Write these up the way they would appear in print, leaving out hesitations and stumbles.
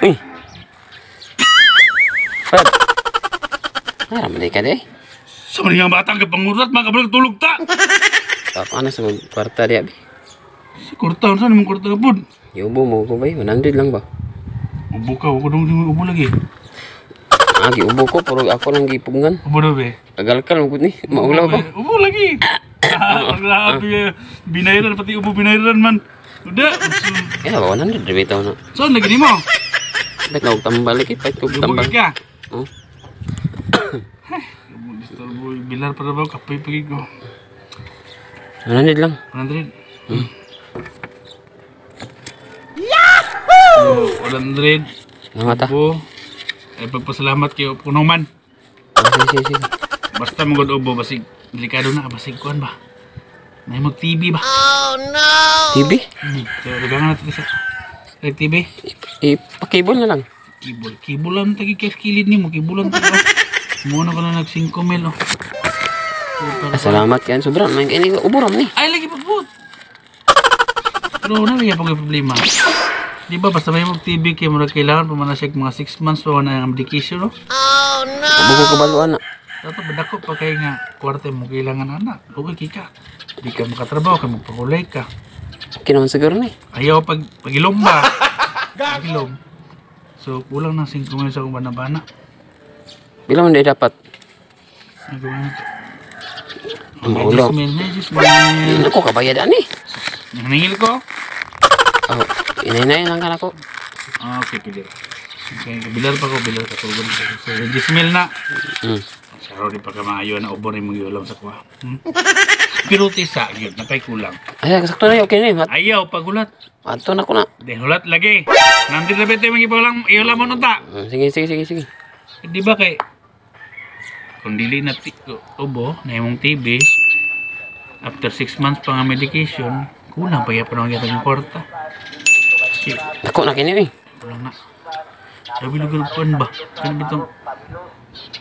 Uy. Brad. Nara man ka day. Sa mga batang kapangurat, mga kabalang tulog ta. Paano sa kwarta di abi? Si Kurta, saan naman Kurta ka po? Yubo mo ko ba? 100 lang ba? Ubo ka, huwag ko dong ubo lagi. Agi ubo ko pero ako lang gipungan. Ubo daw be. Agal-kal mo ni. Maulaw ba? Ubo lagi. Grabe, binayran, pati ubo binayran man. Udah. Kaya ba 100 bitaw na. Saan lagi ni mo? Bet na og tambal iki, pait ko tambal. Ubo ka. Oh. Disturbo, bilar pa na ba? Kapoy pagi ko. 100 lang. 100. Yahoo! 100. Nga mata. Ubo. Ay pagpasalamat kayo puno man. Sige. Basta magod ubo, basig delikado na, basig kuan ba? May mag TV ba? TV? So, dagangan natin sa TV. Ipakibol na lang. Kibol lang tagi kilid ni mo, kibulan tagi. Muna ko na nag 5 mil oh. Salamat yan. Sobrang may kainin. Uburam ni. Ay, lagi pa po. Pero na may problema. Di ba basta may mag-TV kayo muna kailangan pa manasig mga 6 months pa na ang medication, no? Oh no! Bugo kabaluan na. Dato badako pa kayo nga kwarta mo kailangan anak. Lugi ka. Di ka makatrabaho, ka magpakulay ka. Okay naman siguro ni. Ayaw pag-ilom ba? Pag-ilom. So kulang ng 5 ngayon sa akong bana-bana. Bilang hindi dapat. Maulo. Just Hindi ko kabayadan ni. Naningil ko? Oh, inay-inay lang ka na ko. Ah, okay, pilir. Okay, bilar pa ko, bilar ka tugon. So, 10 na. Saro di pa ka maayo na ubo rin mag-iulam sa kuha. Pero tisa, yun, napay kulang. Ay, sakto na yun. Okay na yun. Ayaw, pagulat. Mato na ko na. Di, hulat lagi. Nandito na bete, mag-iulam mo nun ta. Sige. Di ba kay, kung dili na ubo, na yung TB, after 6 months pa nga medication, kulang pa yan pa naman yung kwarta. Ako na kini eh. Kulang na. Sabi na gano'n ba? Kaya bitong,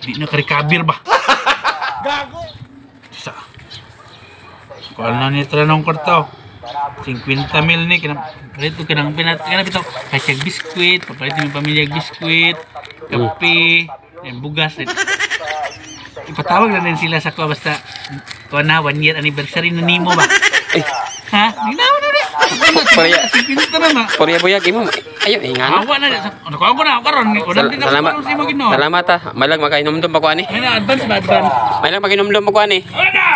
di na karikabir ba? Gago! Isa. Kuala na niya tala ng kwarta. 50 mil ni. Palito ka ng bitong, kasyag biskwit, papalito yung pamilyag biskwit, kape, bugas. Ipatawag na din sila sa kuha basta kuha na 1 year anniversary na nimo ba? Ha? Ginawa na rin. Pinta na na. Porya-boya mo. Ayo, ingano. Awa na rin. Nakuha ko na. Karon. Salamat ha. Malag makainom-dom pa kuha ni. May na, advance ba? Advance. Malag makainom-dom pa kuha ni. Wala!